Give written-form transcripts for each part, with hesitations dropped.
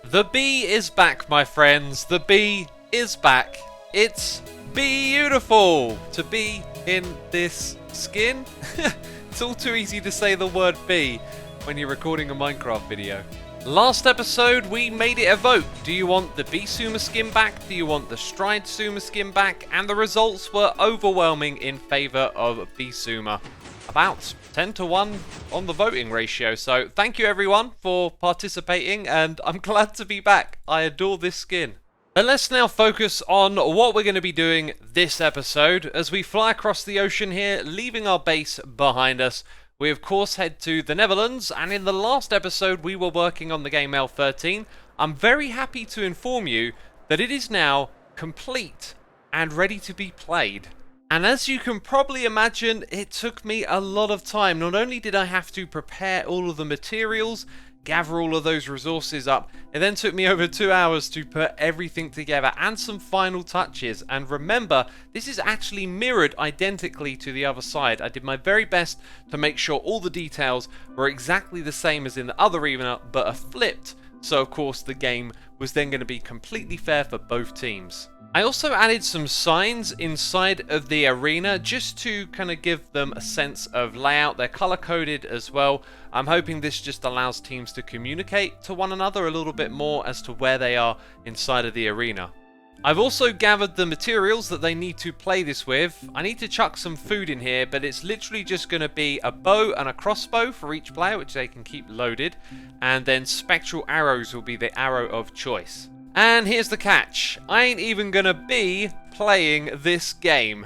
The bee is back, my friends. The bee is back. It's beautiful to be in this skin. It's all too easy to say the word bee when you're recording a Minecraft video. Last episode, we made it a vote. Do you want the Beesuma skin back? Do you want the Xisuma skin back? And the results were overwhelming in favour of Beesuma. About 10 to 1 on the voting ratio. So thank you everyone for participating, and I'm glad to be back. I adore this skin. But let's now focus on what we're going to be doing this episode as we fly across the ocean here, leaving our base behind us. We of course head to the Netherlands, and in the last episode we were working on the game L13. I'm very happy to inform you that it is now complete and ready to be played. And as you can probably imagine, it took me a lot of time. Not only did I have to prepare all of the materials, gather all of those resources up, it then took me over 2 hours to put everything together and some final touches. And remember, this is actually mirrored identically to the other side. I did my very best to make sure all the details were exactly the same as in the other arena, but are flipped. So of course the game was then going to be completely fair for both teams. I also added some signs inside of the arena just to kind of give them a sense of layout. They're color coded as well. I'm hoping this just allows teams to communicate to one another a little bit more as to where they are inside of the arena. I've also gathered the materials that they need to play this with. I need to chuck some food in here, but it's literally just going to be a bow and a crossbow for each player, which they can keep loaded. And then spectral arrows will be the arrow of choice. And here's the catch. I ain't even gonna be playing this game.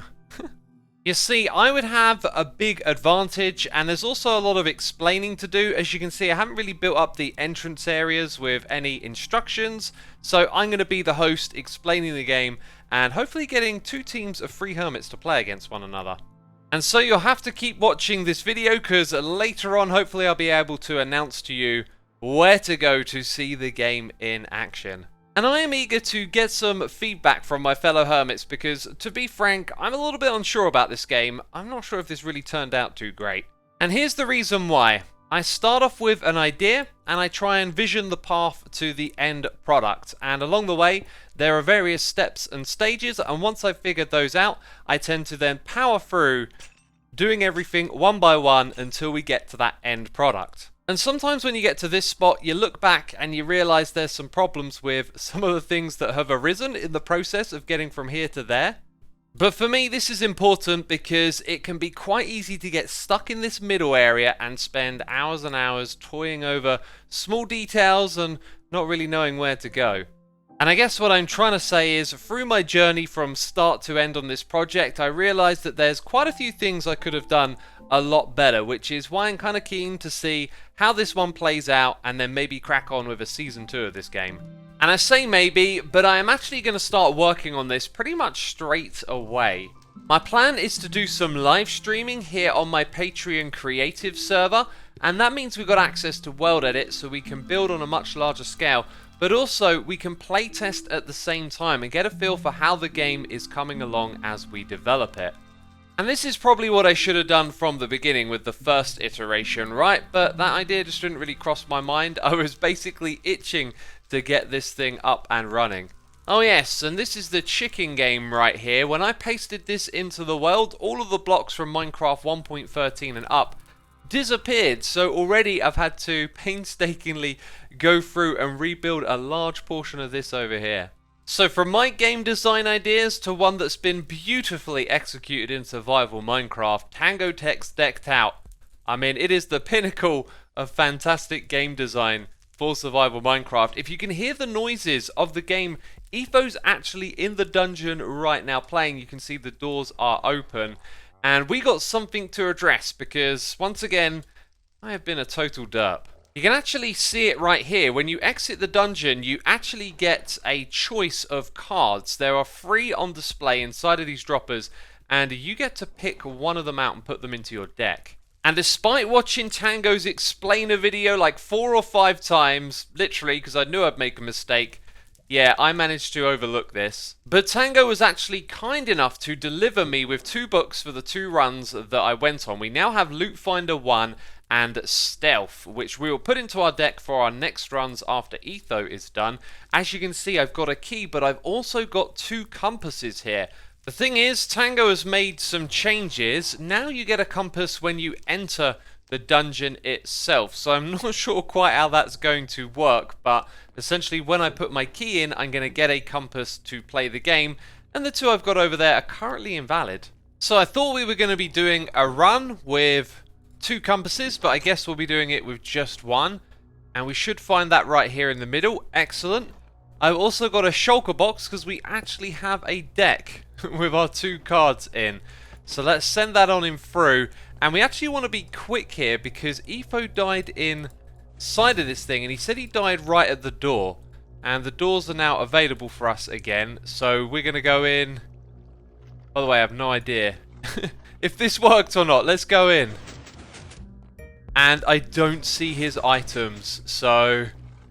You see, I would have a big advantage, and there's also a lot of explaining to do. As you can see, I haven't really built up the entrance areas with any instructions, so I'm going to be the host explaining the game and hopefully getting two teams of 3 hermits to play against one another. And so you'll have to keep watching this video, because later on hopefully I'll be able to announce to you where to go to see the game in action. And I am eager to get some feedback from my fellow hermits, because, to be frank, I'm a little bit unsure about this game. I'm not sure if this really turned out too great. And here's the reason why. I start off with an idea, and I try and vision the path to the end product. And along the way, there are various steps and stages, and once I've figured those out, I tend to then power through, doing everything one by one until we get to that end product. And sometimes when you get to this spot, you look back and you realize there's some problems with some of the things that have arisen in the process of getting from here to there. But for me, this is important because it can be quite easy to get stuck in this middle area and spend hours and hours toying over small details and not really knowing where to go. And I guess what I'm trying to say is, through my journey from start to end on this project, I realized that there's quite a few things I could have done a lot better, which is why I'm kind of keen to see how this one plays out and then maybe crack on with a season 2 of this game. And I say maybe, but I am actually going to start working on this pretty much straight away. My plan is to do some live streaming here on my Patreon creative server, and that means we've got access to world edit so we can build on a much larger scale, but also we can playtest at the same time and get a feel for how the game is coming along as we develop it. And this is probably what I should have done from the beginning with the first iteration, right? But that idea just didn't really cross my mind. I was basically itching to get this thing up and running. Oh yes, and this is the chicken game right here. When I pasted this into the world, all of the blocks from Minecraft 1.13 and up disappeared. So already I've had to painstakingly go through and rebuild a large portion of this over here. So from my game design ideas to one that's been beautifully executed in survival Minecraft, Tango Tech's decked out. I mean, it is the pinnacle of fantastic game design for survival Minecraft. If you can hear the noises of the game, Etho's actually in the dungeon right now playing. You can see the doors are open. And we got something to address because, once again, I have been a total derp. You can actually see it right here. When you exit the dungeon, you actually get a choice of cards. There are 3 on display inside of these droppers, and you get to pick one of them out and put them into your deck. And despite watching Tango's explainer video like 4 or 5 times, literally, because I knew I'd make a mistake, yeah, I managed to overlook this. But Tango was actually kind enough to deliver me with 2 books for the 2 runs that I went on. We now have Loot Finder 1 and Stealth, which we will put into our deck for our next runs after Etho is done. As you can see, I've got a key, but I've also got 2 compasses here. The thing is, Tango has made some changes. Now you get a compass when you enter the dungeon itself, so I'm not sure quite how that's going to work, but essentially when I put my key in, I'm going to get a compass to play the game, and the 2 I've got over there are currently invalid. So I thought we were going to be doing a run with 2 compasses, but I guess we'll be doing it with just 1, and we should find that right here in the middle. Excellent. I've also got a shulker box because we actually have a deck with our 2 cards in. So let's send that on in through. And we actually want to be quick here because Etho died inside of this thing, and he said he died right at the door. And the doors are now available for us again. So we're going to go in. By the way, I have no idea if this worked or not. Let's go in. And I don't see his items, so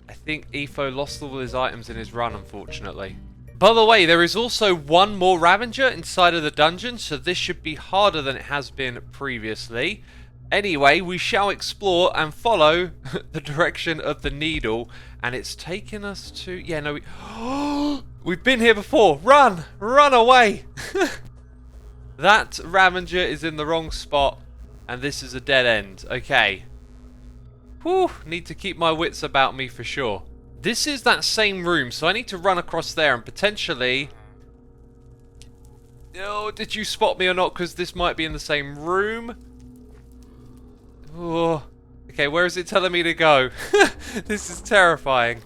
I think Etho lost all his items in his run, unfortunately. By the way, there is also 1 more Ravager inside of the dungeon, so this should be harder than it has been previously. Anyway, we shall explore and follow the direction of the needle, and it's taken us to... Yeah, no, we've been here before. Run! Run away! That Ravager is in the wrong spot, and this is a dead end. Okay. Whew, need to keep my wits about me for sure. This is that same room, so I need to run across there and potentially... Oh, did you spot me or not? Because this might be in the same room. Oh. Okay, where is it telling me to go? This is terrifying.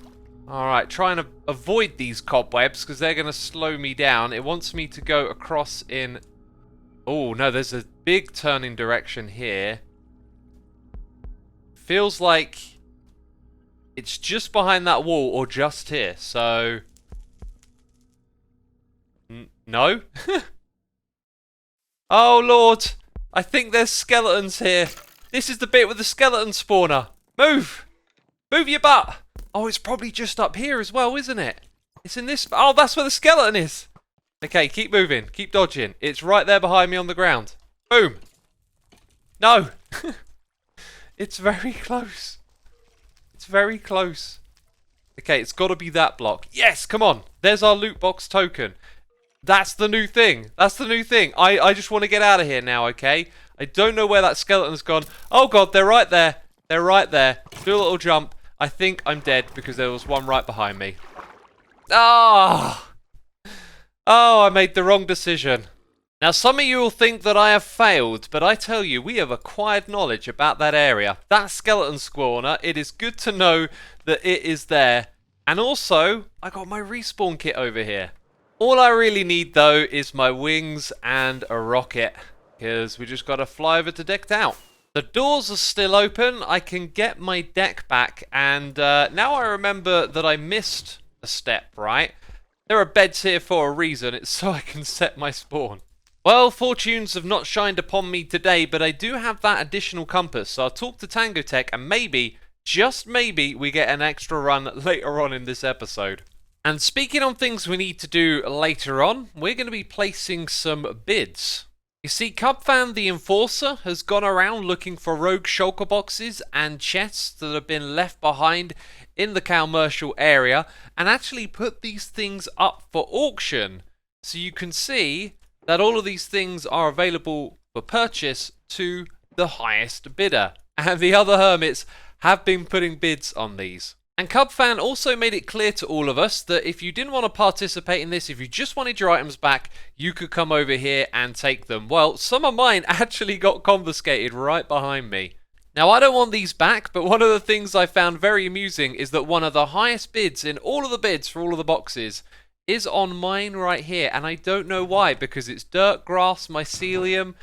Alright, trying to avoid these cobwebs because they're going to slow me down. It wants me to go across in... Oh, no, there's a big turning direction here. Feels like... It's just behind that wall or just here, so... No? Oh, Lord! I think there's skeletons here. This is the bit with the skeleton spawner. Move! Move your butt! Oh, it's probably just up here as well, isn't it? It's in this... Oh, that's where the skeleton is! Okay, keep moving. Keep dodging. It's right there behind me on the ground. Boom! No! It's very close. It's very close. Okay, it's got to be that block. Yes, come on. There's our loot box token. That's the new thing. That's the new thing. I just want to get out of here now, okay? I don't know where that skeleton's gone. Oh, God, they're right there. They're right there. Do a little jump. I think I'm dead because there was one right behind me. Ah! Oh, I made the wrong decision. Now, some of you will think that I have failed, but I tell you, we have acquired knowledge about that area. That skeleton spawner, it is good to know that it is there. And also, I got my respawn kit over here. All I really need, though, is my wings and a rocket, because we just got to fly over to Decked Out. The doors are still open. I can get my deck back, and now I remember that I missed a step, right? There are beds here for a reason. It's so I can set my spawn. Well, fortunes have not shined upon me today, but I do have that additional compass, so I'll talk to Tango Tech, and maybe, just maybe, we get an extra run later on in this episode. And speaking on things we need to do later on, we're going to be placing some bids. You see, Cubfan the Enforcer has gone around looking for rogue shulker boxes and chests that have been left behind in the commercial area, and actually put these things up for auction. So you can see that all of these things are available for purchase to the highest bidder. And the other hermits have been putting bids on these. And Cubfan also made it clear to all of us that if you didn't want to participate in this, if you just wanted your items back, you could come over here and take them. Well, some of mine actually got confiscated right behind me. Now, I don't want these back, but one of the things I found very amusing is that one of the highest bids in all of the bids for all of the boxes is on mine right here, and I don't know why, because it's dirt, grass, mycelium,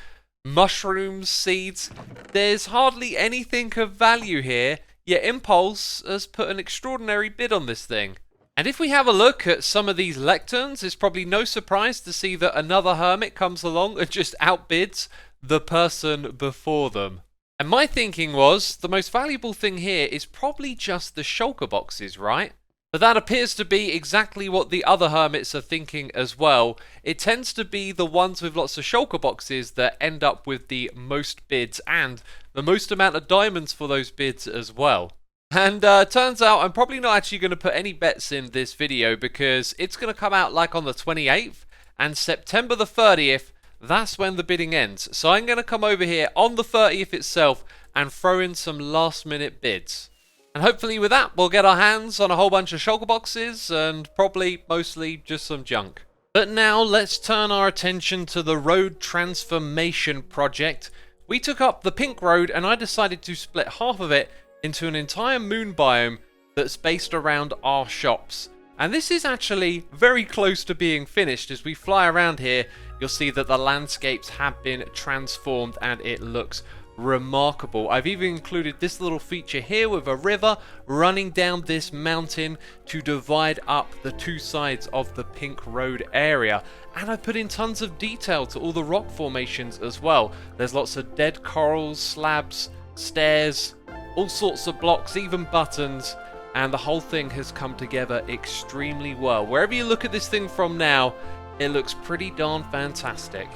mushrooms, seeds. There's hardly anything of value here, yet Impulse has put an extraordinary bid on this thing. And if we have a look at some of these Lecterns, it's probably no surprise to see that another hermit comes along and just outbids the person before them. And my thinking was, the most valuable thing here is probably just the shulker boxes, right? But that appears to be exactly what the other hermits are thinking as well. It tends to be the ones with lots of shulker boxes that end up with the most bids and the most amount of diamonds for those bids as well. And turns out I'm probably not actually going to put any bets in this video because it's going to come out like on the 28th, and September the 30th, that's when the bidding ends. So I'm going to come over here on the 30th itself and throw in some last minute bids. And hopefully with that, we'll get our hands on a whole bunch of shulker boxes and probably mostly just some junk. But now let's turn our attention to the road transformation project. We took up the pink road and I decided to split half of it into an entire moon biome that's based around our shops. And this is actually very close to being finished. As we fly around here, you'll see that the landscapes have been transformed and it looks remarkable. I've even included this little feature here with a river running down this mountain to divide up the two sides of the pink road area, and I put in tons of detail to all the rock formations as well. There's lots of dead corals, slabs, stairs, all sorts of blocks, even buttons, and the whole thing has come together extremely well. Wherever you look at this thing from now, it looks pretty darn fantastic.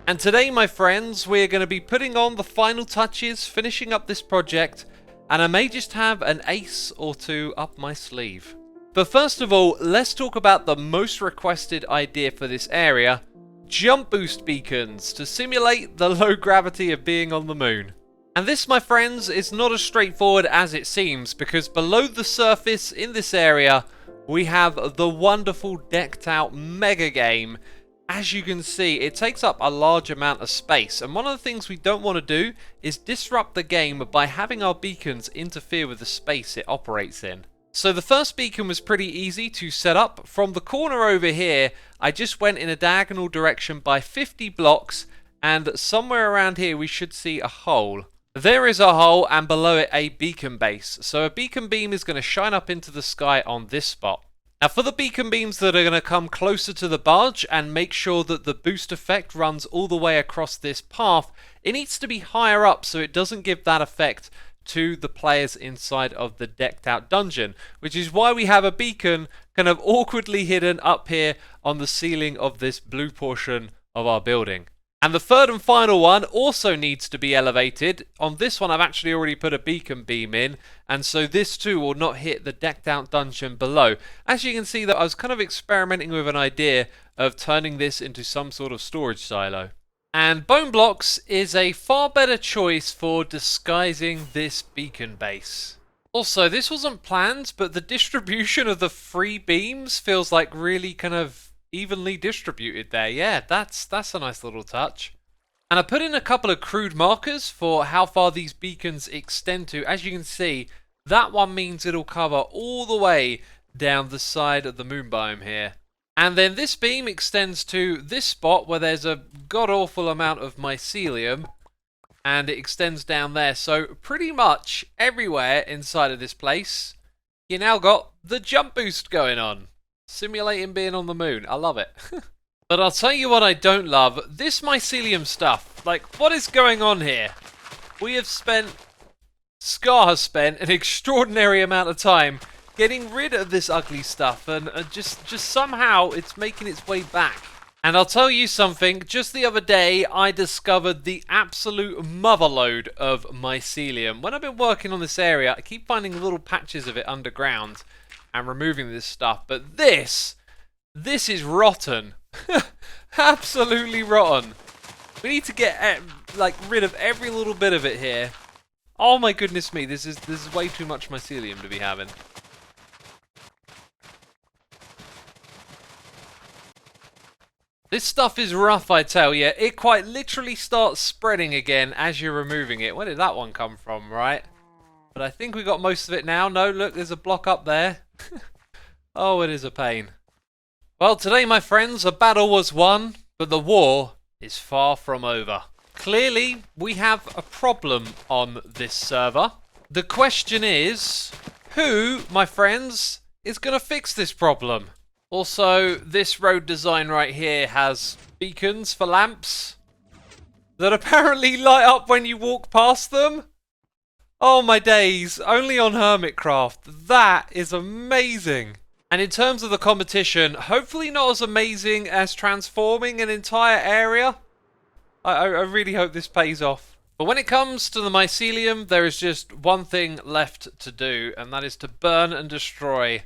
And today, my friends, we're going to be putting on the final touches, finishing up this project, and I may just have an ace or two up my sleeve. But first of all, let's talk about the most requested idea for this area: jump boost beacons to simulate the low gravity of being on the moon. And this, my friends, is not as straightforward as it seems, because below the surface in this area, we have the wonderful decked out mega game. As you can see, it takes up a large amount of space, and one of the things we don't want to do is disrupt the game by having our beacons interfere with the space it operates in. So the first beacon was pretty easy to set up. From the corner over here, I just went in a diagonal direction by 50 blocks, and somewhere around here we should see a hole. There is a hole, and below it a beacon base. So a beacon beam is going to shine up into the sky on this spot. Now for the beacon beams that are going to come closer to the barge and make sure that the boost effect runs all the way across this path, it needs to be higher up so it doesn't give that effect to the players inside of the decked out dungeon, which is why we have a beacon kind of awkwardly hidden up here on the ceiling of this blue portion of our building. And the third and final one also needs to be elevated. On this one I've actually already put a beacon beam in, and so this too will not hit the decked out dungeon below. As you can see, that I was kind of experimenting with an idea of turning this into some sort of storage silo. And bone blocks is a far better choice for disguising this beacon base. Also, this wasn't planned, but the distribution of the free beams feels like really kind of evenly distributed there. Yeah, that's a nice little touch. And I put in a couple of crude markers for how far these beacons extend to. As you can see, that one means it'll cover all the way down the side of the moon biome here. And then this beam extends to this spot where there's a god-awful amount of mycelium, and it extends down there. So pretty much everywhere inside of this place, you now got the jump boost going on. Simulating being on the moon. I love it. But I'll tell you what I don't love. This mycelium stuff. Like, what is going on here? Scar has spent an extraordinary amount of time getting rid of this ugly stuff, and just somehow it's making its way back. And I'll tell you something, just the other day I discovered the absolute motherload of mycelium. When I've been working on this area, I keep finding little patches of it underground and removing this stuff, but this is rotten. Absolutely rotten. We need to get rid of every little bit of it here. Oh my goodness me, this is way too much mycelium to be having. This stuff is rough, I tell you. It quite literally starts spreading again as you're removing it. Where did that one come from, right? But I think we got most of it now. No, look, there's a block up there. Oh, it is a pain. Well, today, my friends, a battle was won, but the war is far from over. Clearly, we have a problem on this server. The question is, who, my friends, is going to fix this problem? Also, this road design right here has beacons for lamps that apparently light up when you walk past them. Oh my days, only on Hermitcraft. That is amazing. And in terms of the competition, hopefully not as amazing as transforming an entire area. I really hope this pays off. But when it comes to the mycelium, there is just one thing left to do, and that is to burn and destroy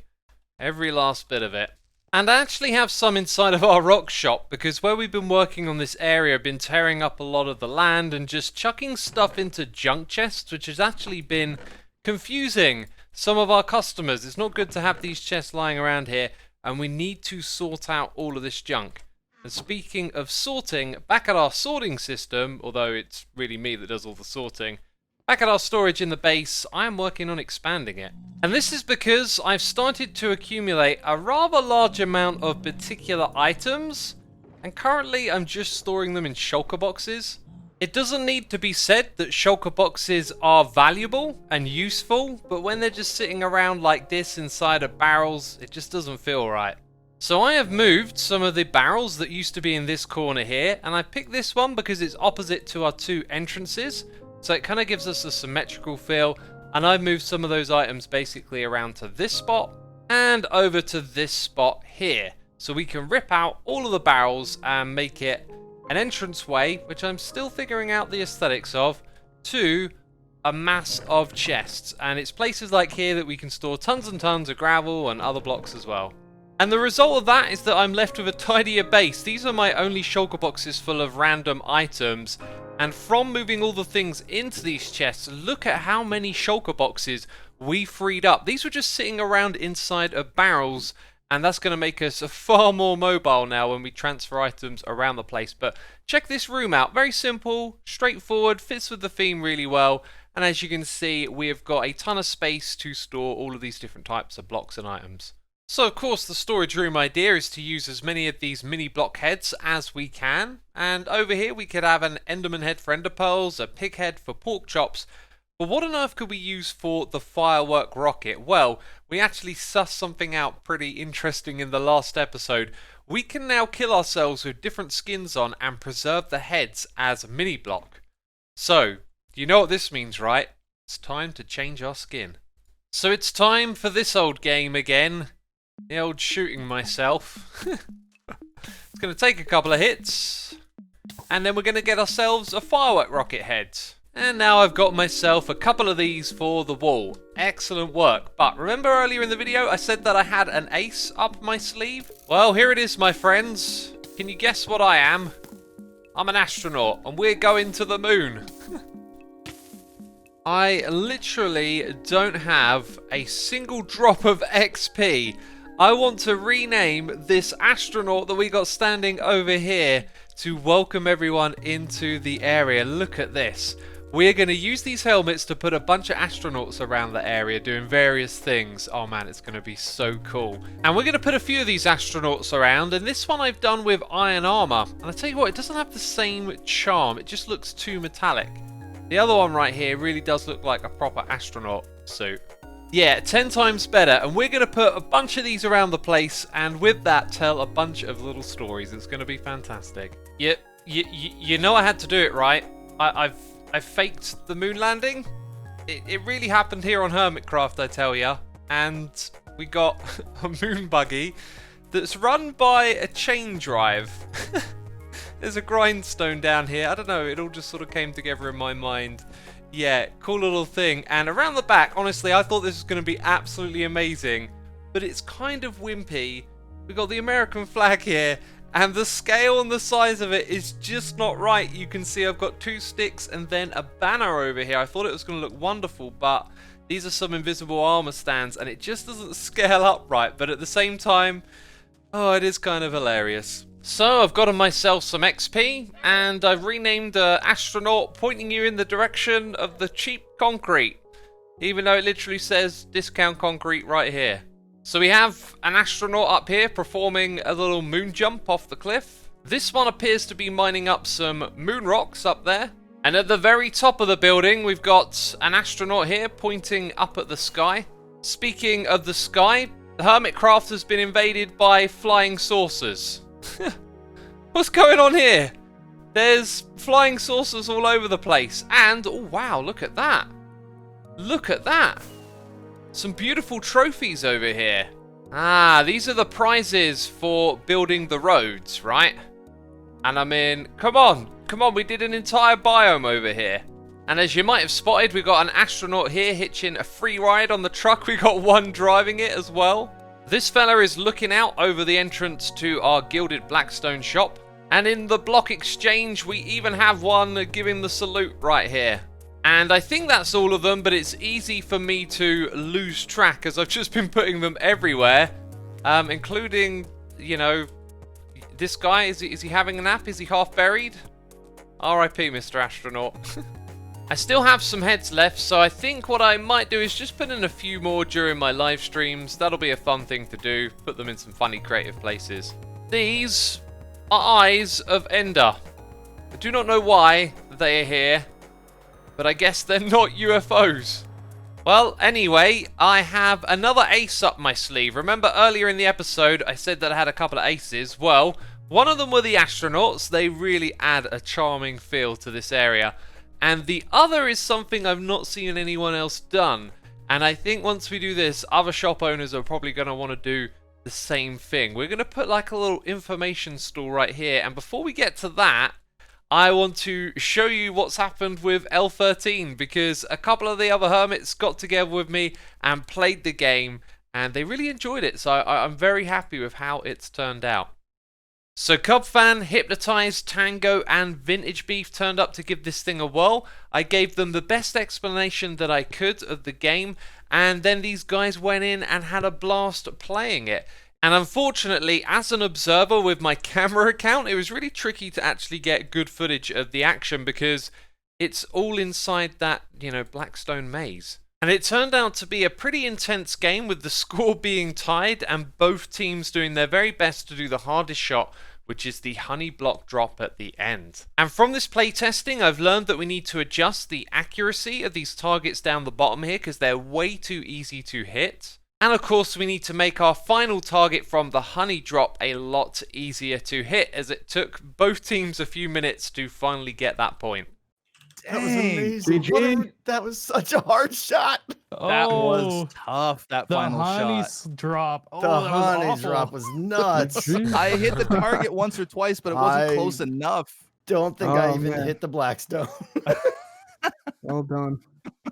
every last bit of it. And I actually have some inside of our rock shop, because where we've been working on this area, I've been tearing up a lot of the land and just chucking stuff into junk chests, which has actually been confusing some of our customers. It's not good to have these chests lying around here, and we need to sort out all of this junk. And speaking of sorting, back at our sorting system, although it's really me that does all the sorting, back at our storage in the base, I am working on expanding it. And this is because I've started to accumulate a rather large amount of particular items, and currently I'm just storing them in shulker boxes. It doesn't need to be said that shulker boxes are valuable and useful, but when they're just sitting around like this inside of barrels, it just doesn't feel right. So I have moved some of the barrels that used to be in this corner here, and I picked this one because it's opposite to our two entrances, so it kind of gives us a symmetrical feel, and I've moved some of those items basically around to this spot and over to this spot here, so we can rip out all of the barrels and make it an entranceway, which I'm still figuring out the aesthetics of, to a mass of chests. And it's places like here that we can store tons and tons of gravel and other blocks as well. And the result of that is that I'm left with a tidier base. These are my only shulker boxes full of random items. And from moving all the things into these chests, look at how many shulker boxes we freed up. These were just sitting around inside of barrels, and that's going to make us far more mobile now when we transfer items around the place. But check this room out. Very simple, straightforward, fits with the theme really well. And as you can see, we have got a ton of space to store all of these different types of blocks and items. So of course the storage room idea is to use as many of these mini block heads as we can, and over here we could have an enderman head for ender pearls, a pig head for pork chops, but what on earth could we use for the firework rocket? Well, we actually sussed something out pretty interesting in the last episode. We can now kill ourselves with different skins on and preserve the heads as a mini block. So, you know what this means, right? It's time to change our skin. So it's time for this old game again. The old shooting myself. It's going to take a couple of hits, and then we're going to get ourselves a firework rocket head. And now I've got myself a couple of these for the wall. Excellent work. But remember earlier in the video I said that I had an ace up my sleeve? Well, here it is, my friends. Can you guess what I am? I'm an astronaut, and we're going to the moon. I literally don't have a single drop of XP. I want to rename this astronaut that we got standing over here to welcome everyone into the area. Look at this. We're going to use these helmets to put a bunch of astronauts around the area doing various things. Oh man, it's going to be so cool. And we're going to put a few of these astronauts around, and this one I've done with iron armor. And I tell you what, it doesn't have the same charm. It just looks too metallic. The other one right here really does look like a proper astronaut suit. Yeah, 10 times better, and we're going to put a bunch of these around the place, and with that tell a bunch of little stories. It's going to be fantastic. You know I had to do it, right? I've faked the moon landing. It really happened here on Hermitcraft, I tell ya. And we got a moon buggy that's run by a chain drive. There's a grindstone down here. I don't know, it all just sort of came together in my mind. Yeah, cool little thing. And around the back, honestly, I thought this was going to be absolutely amazing. But it's kind of wimpy. We've got the American flag here, and the scale and the size of it is just not right. You can see I've got 2 sticks and then a banner over here. I thought it was going to look wonderful, but these are some invisible armor stands, and it just doesn't scale up right. But at the same time, oh, it is kind of hilarious. So I've gotten myself some XP, and I've renamed astronaut, pointing you in the direction of the cheap concrete, even though it literally says discount concrete right here. So we have an astronaut up here performing a little moon jump off the cliff. This one appears to be mining up some moon rocks up there. And at the very top of the building, we've got an astronaut here pointing up at the sky. Speaking of the sky, the Hermitcraft has been invaded by flying saucers. What's going on here? There's flying saucers all over the place. And, oh wow, look at that. Look at that. Some beautiful trophies over here. Ah, these are the prizes for building the roads, right? And I mean, come on, we did an entire biome over here. And as you might have spotted, we've got an astronaut here hitching a free ride on the truck. We got one driving it as well. This fella is looking out over the entrance to our gilded Blackstone shop. And in the block exchange, we even have one giving the salute right here. And I think that's all of them, but it's easy for me to lose track as I've just been putting them everywhere. Including, you know, this guy. Is he having a nap? Is he half buried? R.I.P. Mr. Astronaut. I still have some heads left, so I think what I might do is just put in a few more during my live streams. That'll be a fun thing to do. Put them in some funny creative places. These are eyes of Ender. I do not know why they are here, but I guess they're not UFOs. Well, anyway, I have another ace up my sleeve. Remember earlier in the episode I said that I had a couple of aces? Well, one of them were the astronauts. They really add a charming feel to this area. And the other is something I've not seen anyone else done. And I think once we do this, other shop owners are probably going to want to do the same thing. We're going to put like a little information stall right here. And before we get to that, I want to show you what's happened with L13, because a couple of the other hermits got together with me and played the game, and they really enjoyed it. So I'm very happy with how it's turned out. So Cubfan, Hypnotized, Tango and Vintage Beef turned up to give this thing a whirl. I gave them the best explanation that I could of the game, and then these guys went in and had a blast playing it. And unfortunately, as an observer with my camera account, it was really tricky to actually get good footage of the action because it's all inside that, you know, Blackstone maze. And it turned out to be a pretty intense game with the score being tied and both teams doing their very best to do the hardest shot, which is the honey block drop at the end. And from this playtesting, I've learned that we need to adjust the accuracy of these targets down the bottom here because they're way too easy to hit. And of course, we need to make our final target from the honey drop a lot easier to hit, as it took both teams a few minutes to finally get that point. That was amazing. That was such a hard shot. That was tough, that final shot. Drop. The honey drop was nuts. I hit the target once or twice, but it wasn't close enough. Don't think I even hit the Blackstone. Well done.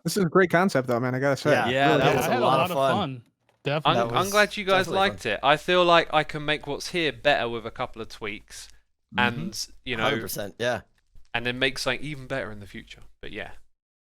This is a great concept, though, man. I gotta say. Yeah, that was I had a lot of fun. Definitely. I'm glad you guys liked it. I feel like I can make what's here better with a couple of tweaks. And, you know, 100%, yeah. And then make something even better in the future. But yeah,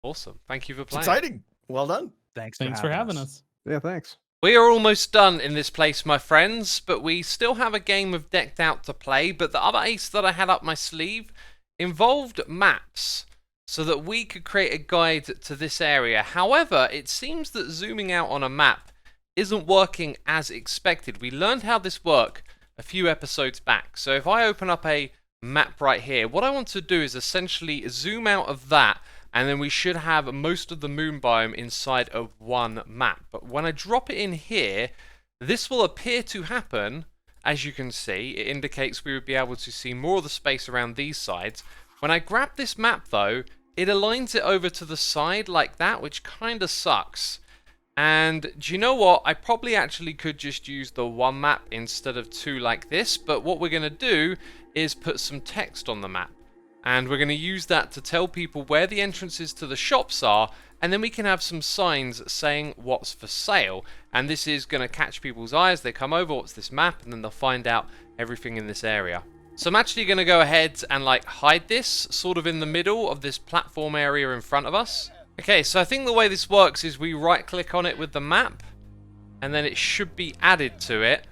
awesome. Thank you for playing. It's exciting. Well done. Thanks for having us. Yeah, thanks. We are almost done in this place, my friends, but we still have a game of Decked Out to play. But the other ace that I had up my sleeve involved maps so that we could create a guide to this area. However, it seems that zooming out on a map isn't working as expected. We learned how this worked a few episodes back. So if I open up a map right here, what I want to do is essentially zoom out of that, and then we should have most of the moon biome inside of one map. But when I drop it in here, this will appear to happen. As you can see, it indicates we would be able to see more of the space around these sides. When I grab this map though, it aligns it over to the side like that, which kind of sucks. And do you know what? I probably actually could just use the one map instead of two like this, but what we're going to do is put some text on the map. And we're going to use that to tell people where the entrances to the shops are, and then we can have some signs saying what's for sale. And this is going to catch people's eyes. They come over, what's this map? And then they'll find out everything in this area. So I'm actually going to go ahead and like hide this sort of in the middle of this platform area in front of us. Okay, so I think the way this works is we right click on it with the map, and then it should be added to it.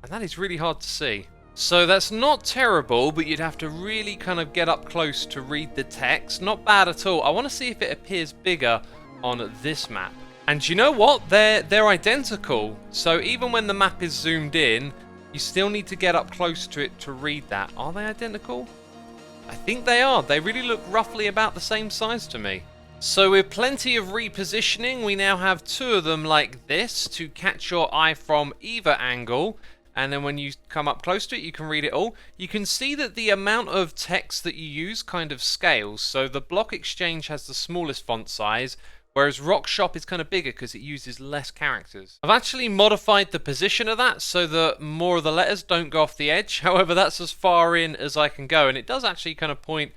And that is really hard to see. So that's not terrible, but you'd have to really kind of get up close to read the text. Not bad at all. I want to see if it appears bigger on this map. And you know what? They're identical. So even when the map is zoomed in, you still need to get up close to it to read that. Are they identical? I think they are. They really look roughly about the same size to me. So with plenty of repositioning, we now have two of them like this to catch your eye from either angle. And then when you come up close to it, you can read it all. You can see that the amount of text that you use kind of scales. So the Block Exchange has the smallest font size, whereas Rock Shop is kind of bigger because it uses less characters. I've actually modified the position of that so that more of the letters don't go off the edge. However, that's as far in as I can go. And it does actually kind of point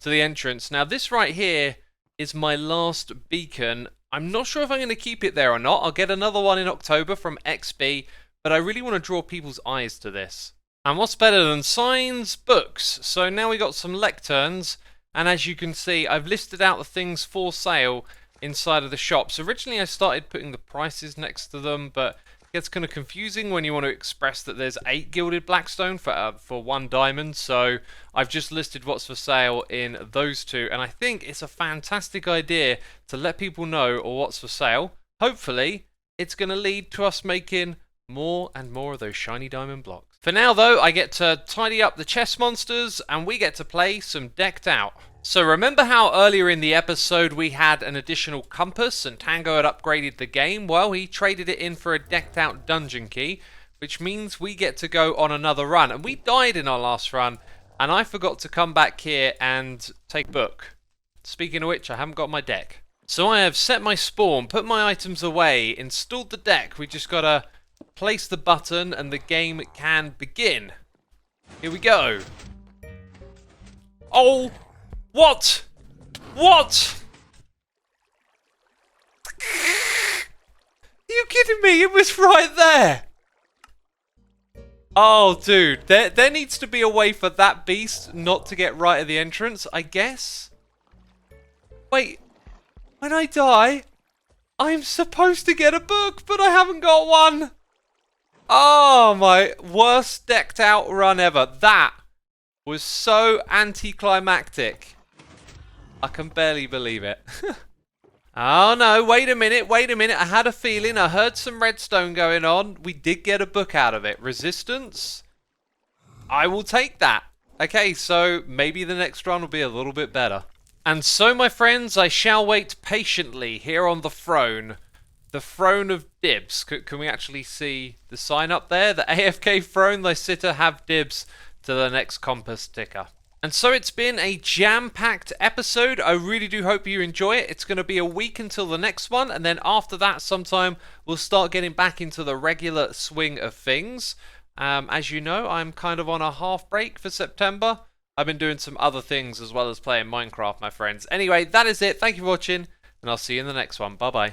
to the entrance. Now this right here is my last beacon. I'm not sure if I'm going to keep it there or not. I'll get another one in October from XB, but I really want to draw people's eyes to this. And what's better than signs? Books. So now we got some lecterns, and as you can see, I've listed out the things for sale inside of the shops. Originally I started putting the prices next to them, but it gets kind of confusing when you want to express that there's 8 gilded blackstone for 1 diamond. So I've just listed what's for sale in those 2, and I think it's a fantastic idea to let people know what's for sale. Hopefully it's going to lead to us making more and more of those shiny diamond blocks. For now though, I get to tidy up the chest monsters and we get to play some decked out. So remember how earlier in the episode we had an additional compass and Tango had upgraded the game? Well, he traded it in for a decked out dungeon key, which means we get to go on another run. And we died in our last run, and I forgot to come back here and take book. Speaking of which, I haven't got my deck. So I have set my spawn, put my items away, installed the deck. We just gotta place the button and the game can begin. Here we go. Oh! What? What? Are you kidding me? It was right there. Oh, dude. There needs to be a way for that beast not to get right at the entrance, I guess. Wait. When I die, I'm supposed to get a book, but I haven't got one. Oh, my worst decked out run ever. That was so anticlimactic. I can barely believe it. Oh no, wait a minute. I had a feeling, I heard some redstone going on. We did get a book out of it. Resistance? I will take that. Okay, so maybe the next run will be a little bit better. And so, my friends, I shall wait patiently here on the throne. The throne of dibs. Can we actually see the sign up there? The AFK throne, thy sitter have dibs to the next compass ticker. And so it's been a jam-packed episode. I really do hope you enjoy it. It's going to be a week until the next one, and then after that sometime we'll start getting back into the regular swing of things. As you know, I'm kind of on a half break for September. I've been doing some other things as well as playing Minecraft, my friends. Anyway, that is it. Thank you for watching, and I'll see you in the next one. Bye-bye.